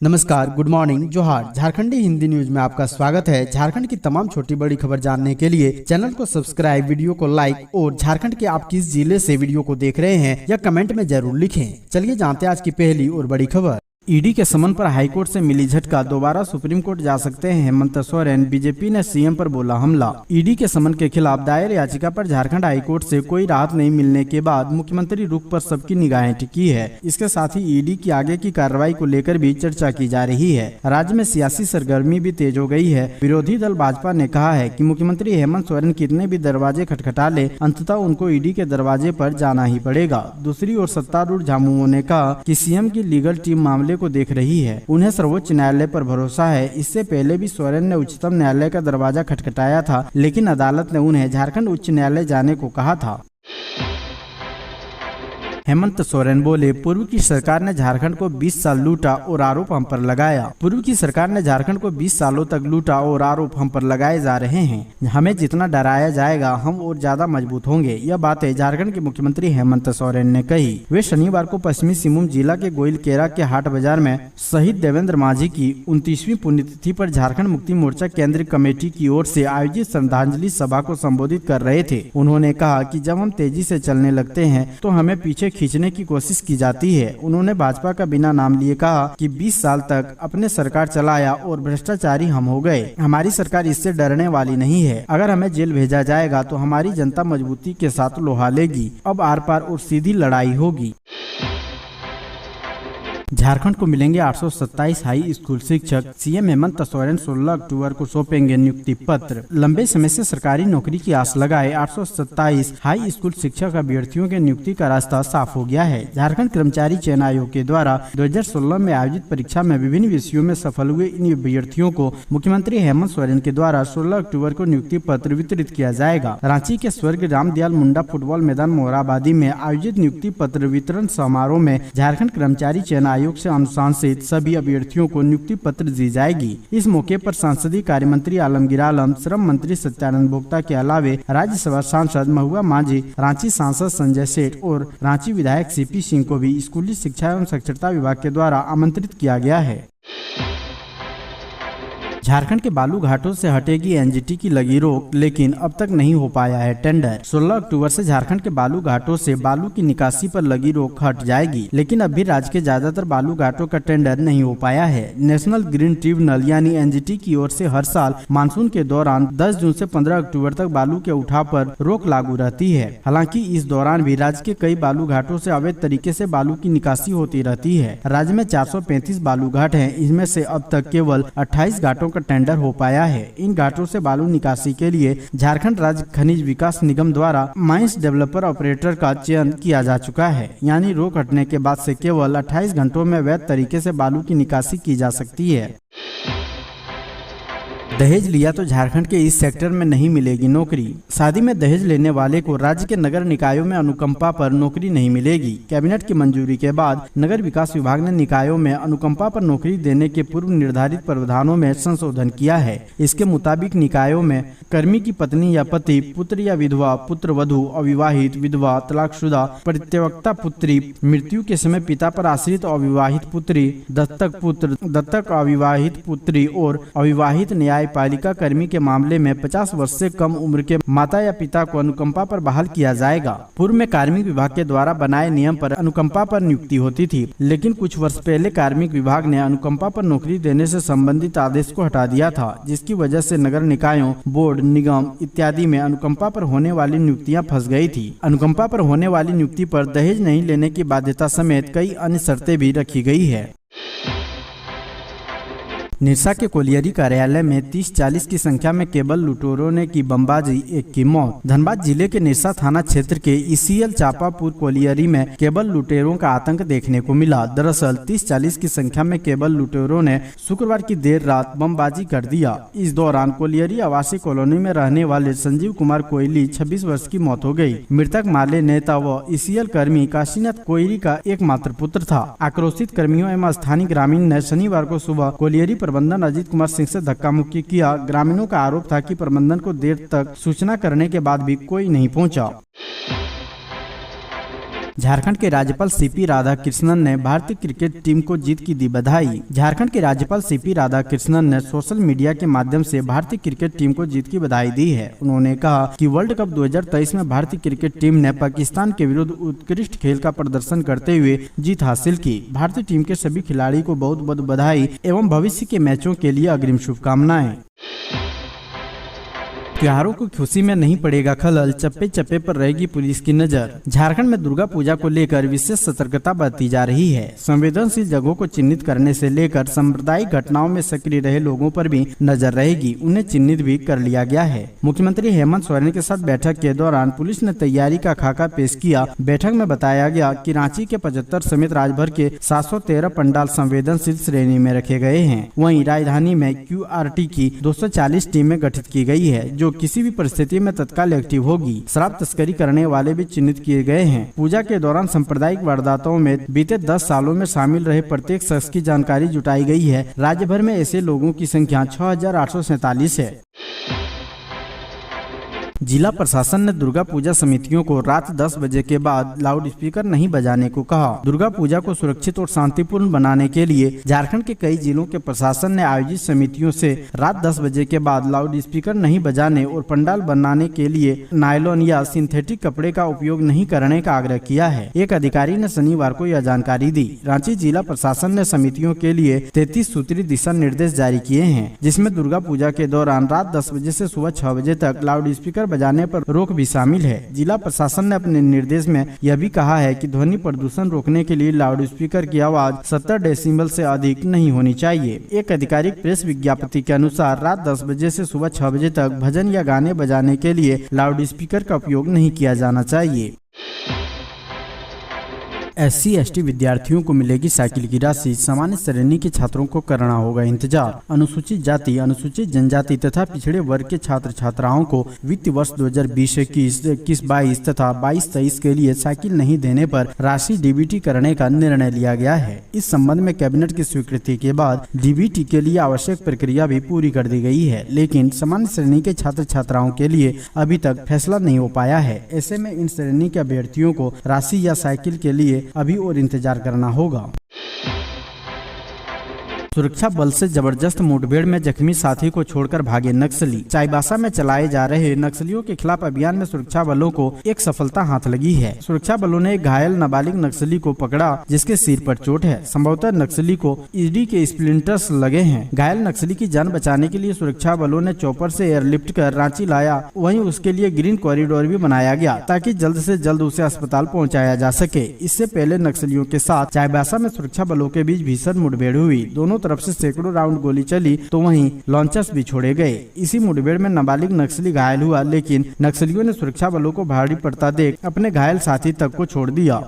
नमस्कार, good morning, जोहार। झारखंडी Hindi news में आपका स्वागत है। झारखंड की तमाम छोटी बड़ी खबर जानने के लिए चैनल को सब्सक्राइब, वीडियो को लाइक और झारखंड के आप किस जिले से वीडियो को देख रहे हैं या कमेंट में जरूर लिखें। चलिए जानते हैं आज की पहली और बड़ी खबर। ईडी के समन पर हाईकोर्ट से मिली झटका, दोबारा सुप्रीम कोर्ट जा सकते हैं हेमंत सोरेन। बीजेपी ने सीएम पर बोला हमला। ईडी के समन के खिलाफ दायर याचिका पर झारखंड हाईकोर्ट से कोई राहत नहीं मिलने के बाद मुख्यमंत्री रुख पर सबकी निगाहें टिकी है। इसके साथ ही ईडी की आगे की कार्रवाई को लेकर भी चर्चा की जा रही है। राज्य में सियासी सरगर्मी भी तेज हो गई है। विरोधी दल भाजपा ने कहा है कि मुख्यमंत्री हेमंत सोरेन कितने भी दरवाजे खटखटा ले, अंततः उनको ईडी के दरवाजे पर जाना ही पड़ेगा। दूसरी ओर सत्तारूढ़ झामुमो ने कहा कि सीएम की लीगल टीम मामले को देख रही है, उन्हें सर्वोच्च न्यायालय पर भरोसा है। इससे पहले भी सोरेन ने उच्चतम न्यायालय का दरवाजा खटखटाया था, लेकिन अदालत ने उन्हें झारखंड उच्च न्यायालय जाने को कहा था। हेमंत सोरेन बोले, पूर्व की सरकार ने झारखंड को 20 साल लूटा और आरोप हम पर लगाया। पूर्व की सरकार ने झारखंड को 20 सालों तक लूटा और आरोप हम पर लगाए जा रहे हैं। हमें जितना डराया जाएगा हम और ज्यादा मजबूत होंगे। यह बातें झारखंड के मुख्यमंत्री हेमंत सोरेन ने कही। वे शनिवार को पश्चिमी सिंहभूम जिला के गोइलकेरा के हाट बाजार में शहीद देवेंद्र माझी की 29वीं पुण्यतिथि पर झारखंड मुक्ति मोर्चा केंद्रीय कमेटी की ओर से आयोजित श्रद्धांजलि सभा को संबोधित कर रहे थे। उन्होंने कहा कि जब हम तेजी से चलने लगते हैं तो हमें पीछे खींचने की कोशिश की जाती है। उन्होंने भाजपा का बिना नाम लिए कहा कि 20 साल तक अपने सरकार चलाया और भ्रष्टाचारी हम हो गए। हमारी सरकार इससे डरने वाली नहीं है। अगर हमें जेल भेजा जाएगा तो हमारी जनता मजबूती के साथ लोहा लेगी। अब आर पार और सीधी लड़ाई होगी। झारखंड को मिलेंगे 827 हाई स्कूल शिक्षक। सीएम हेमंत सोरेन 16 अक्टूबर को सौंपेंगे नियुक्ति पत्र। लंबे समय से सरकारी नौकरी की आस लगाए 827 हाई स्कूल शिक्षक अभ्यर्थियों के नियुक्ति का रास्ता साफ हो गया है। झारखंड कर्मचारी चयन आयोग के द्वारा 2016 में आयोजित परीक्षा में विभिन्न विषयों में सफल हुए इन अभ्यर्थियों को मुख्यमंत्री हेमंत सोरेन के द्वारा 16 अक्टूबर को नियुक्ति पत्र वितरित किया जाएगा। रांची के स्वर्ग रामदयाल मुंडा फुटबॉल मैदान मोराबादी में आयोजित नियुक्ति पत्र वितरण समारोह में झारखंड कर्मचारी चयन आयोग से अनुशंसित सभी अभ्यर्थियों को नियुक्ति पत्र दी जाएगी। इस मौके पर संसदीय कार्य मंत्री आलमगीर आलम, श्रम मंत्री सत्यानंद भोक्ता के अलावे राज्यसभा सांसद महुआ माझी, रांची सांसद संजय सेठ और रांची विधायक सीपी सिंह को भी स्कूली शिक्षा एवं साक्षरता विभाग के द्वारा आमंत्रित किया गया है। झारखंड के बालू घाटों से हटेगी एनजीटी की लगी रोक, लेकिन अब तक नहीं हो पाया है टेंडर। 16 अक्टूबर से झारखंड के बालू घाटों से बालू की निकासी पर लगी रोक हट जाएगी, लेकिन अब भी राज्य के ज्यादातर बालू घाटों का टेंडर नहीं हो पाया है। नेशनल ग्रीन ट्रिब्यूनल यानी एनजीटी की ओर से हर साल मानसून के दौरान 10 जून से 15 अक्टूबर तक बालू के उठाव पर रोक लागू रहती है। हालांकि इस दौरान भी राज्य के कई बालू घाटों से अवैध तरीके से बालू की निकासी होती रहती है। राज्य में 435 बालू घाट है। इनमें से अब तक केवल 28 घाटों का टेंडर हो पाया है। इन घाटों से बालू निकासी के लिए झारखंड राज्य खनिज विकास निगम द्वारा माइंस डेवलपर ऑपरेटर का चयन किया जा चुका है। यानी रोक हटने के बाद से केवल 28 घंटों में वैध तरीके से बालू की निकासी की जा सकती है। दहेज लिया तो झारखंड के इस सेक्टर में नहीं मिलेगी नौकरी। शादी में दहेज लेने वाले को राज्य के नगर निकायों में अनुकंपा पर नौकरी नहीं मिलेगी। कैबिनेट की मंजूरी के बाद नगर विकास विभाग ने निकायों में अनुकंपा पर नौकरी देने के पूर्व निर्धारित प्रावधानों में संशोधन किया है। इसके मुताबिक निकायों में कर्मी की पत्नी या पति, पुत्र या विधवा, पुत्र वधू, अविवाहित विधवा, तलाकशुदा, परित्यक्ता पुत्री, मृत्यु के समय पिता पर आश्रित अविवाहित पुत्री, दत्तक पुत्र, दत्तक अविवाहित पुत्री और अविवाहित न्यायपालिका कर्मी के मामले में 50 वर्ष से कम उम्र के माता या पिता को अनुकंपा पर बहाल किया जाएगा। पूर्व में कार्मिक विभाग के द्वारा बनाए नियम पर अनुकंपा पर नियुक्ति होती थी, लेकिन कुछ वर्ष पहले कार्मिक विभाग ने अनुकंपा पर नौकरी देने से संबंधित आदेश को हटा दिया था, जिसकी वजह से नगर निकायों, बोर्ड, निगम इत्यादि में अनुकंपा पर होने वाली नियुक्तियां फंस गई थी। अनुकंपा पर होने वाली नियुक्ति पर दहेज नहीं लेने की बाध्यता समेत कई अन्य शर्तें भी रखी गई है। निरसा के कोलियरी कार्यालय में 30-40 की संख्या में केबल लुटेरों ने की बमबाजी, एक की मौत। धनबाद जिले के निरसा थाना क्षेत्र के ईसीएल चापापुर कोलियरी में केबल लुटेरों का आतंक देखने को मिला। दरअसल 30-40 की संख्या में केबल लुटेरों ने शुक्रवार की देर रात बमबाजी कर दिया। इस दौरान कोलियरी आवासीय कॉलोनी में रहने वाले संजीव कुमार कोयली 26 वर्ष की मौत हो गई। मृतक माले नेता व ईसीएल कर्मी काशीनाथ कोयली का एकमात्र पुत्र था। आक्रोशित कर्मियों एवं स्थानीय ग्रामीण ने शनिवार को सुबह कोलियरी प्रबंधन अजीत कुमार सिंह से धक्का मुक्की किया। ग्रामीणों का आरोप था कि प्रबंधन को देर तक सूचना करने के बाद भी कोई नहीं पहुंचा। झारखंड के राज्यपाल सीपी राधाकृष्णन ने भारतीय क्रिकेट टीम को जीत की दी बधाई। झारखंड के राज्यपाल सीपी राधाकृष्णन ने सोशल मीडिया के माध्यम से भारतीय क्रिकेट टीम को जीत की बधाई दी है। उन्होंने कहा कि वर्ल्ड कप 2023 में भारतीय क्रिकेट टीम ने पाकिस्तान के विरुद्ध उत्कृष्ट खेल का प्रदर्शन करते हुए जीत हासिल की। भारतीय टीम के सभी खिलाड़ी को बहुत बहुत बधाई एवं भविष्य के मैचों के लिए अग्रिम शुभकामनाएं। त्योहारों की खुशी में नहीं पड़ेगा खलल, चप्पे चप्पे पर रहेगी पुलिस की नजर। झारखंड में दुर्गा पूजा को लेकर विशेष सतर्कता बरती जा रही है। संवेदनशील जगहों को चिन्हित करने से लेकर सांप्रदायिक घटनाओं में सक्रिय रहे लोगों पर भी नजर रहेगी, उन्हें चिन्हित भी कर लिया गया है। मुख्यमंत्री हेमंत सोरेन के साथ बैठक के दौरान पुलिस ने तैयारी का खाका पेश किया। बैठक में बताया गया कि रांची के 75 समेत राज्यभर के 713 पंडाल संवेदनशील श्रेणी में रखे गए हैं। वहीं राजधानी में QRT की 240 टीमें गठित की गई है, जो किसी भी परिस्थिति में तत्काल एक्टिव होगी। शराब तस्करी करने वाले भी चिन्हित किए गए हैं। पूजा के दौरान सांप्रदायिक वारदातों में बीते 10 सालों में शामिल रहे प्रत्येक शख्स की जानकारी जुटाई गई है। राज्य भर में ऐसे लोगों की संख्या 6847 है। जिला प्रशासन ने दुर्गा पूजा समितियों को रात 10 बजे के बाद लाउड स्पीकर नहीं बजाने को कहा। दुर्गा पूजा को सुरक्षित और शांतिपूर्ण बनाने के लिए झारखंड के कई जिलों के प्रशासन ने आयोजित समितियों से रात 10 बजे के बाद लाउड स्पीकर नहीं बजाने और पंडाल बनाने के लिए नायलॉन या सिंथेटिक कपड़े का उपयोग नहीं करने का आग्रह किया है। एक अधिकारी ने शनिवार को यह जानकारी दी। रांची जिला प्रशासन ने समितियों के लिए 33 सूत्री दिशा निर्देश जारी किए हैं, जिसमें दुर्गा पूजा के दौरान रात 10 बजे से सुबह 6 बजे तक लाउड स्पीकर बजाने पर रोक भी शामिल है। जिला प्रशासन ने अपने निर्देश में यह भी कहा है कि ध्वनि प्रदूषण रोकने के लिए लाउड स्पीकर की आवाज 70 डेसिबल से अधिक नहीं होनी चाहिए। एक आधिकारिक प्रेस विज्ञप्ति के अनुसार रात 10 बजे से सुबह 6 बजे तक भजन या गाने बजाने के लिए लाउड स्पीकर का उपयोग नहीं किया जाना चाहिए। SC/ST विद्यार्थियों को मिलेगी साइकिल की राशि, सामान्य श्रेणी के छात्रों को करना होगा इंतजार। अनुसूचित जाति, अनुसूचित जनजाति तथा पिछड़े वर्ग के छात्र छात्राओं को वित्त वर्ष 2020-21 तथा 22-23 के लिए साइकिल नहीं देने पर राशि DBT करने का निर्णय लिया गया है। इस संबंध में कैबिनेट की स्वीकृति के बाद DBT के लिए आवश्यक प्रक्रिया भी पूरी कर दी गई है, लेकिन सामान्य श्रेणी के छात्र छात्राओं के लिए अभी तक फैसला नहीं हो पाया है। ऐसे में इन श्रेणी के अभ्यर्थियों को राशि या साइकिल के लिए अभी और इंतजार करना होगा। सुरक्षा बल से जबरदस्त मुठभेड़ में जख्मी साथी को छोड़कर भागे नक्सली। चाईबासा में चलाए जा रहे नक्सलियों के खिलाफ अभियान में सुरक्षा बलों को एक सफलता हाथ लगी है। सुरक्षा बलों ने एक घायल नाबालिग नक्सली को पकड़ा, जिसके सिर पर चोट है। संभवतः नक्सली को ईडी के स्प्लिंटर्स लगे हैं। घायल नक्सली की जान बचाने के लिए सुरक्षा बलों ने चॉपर से एयरलिफ्ट कर रांची लाया। वहीं उसके लिए ग्रीन कॉरिडोर भी बनाया गया, ताकि जल्द से जल्द उसे अस्पताल पहुँचाया जा सके। इससे पहले नक्सलियों के साथ चाईबासा में सुरक्षा बलों के बीच भीषण मुठभेड़ हुई। दोनों तरफ से सैकड़ों राउंड गोली चली, तो वहीं लॉन्चर्स भी छोड़े गए। इसी मुठभेड़ में नाबालिग नक्सली घायल हुआ, लेकिन नक्सलियों ने सुरक्षा बलों को भारी पड़ता देख अपने घायल साथी तक को छोड़ दिया।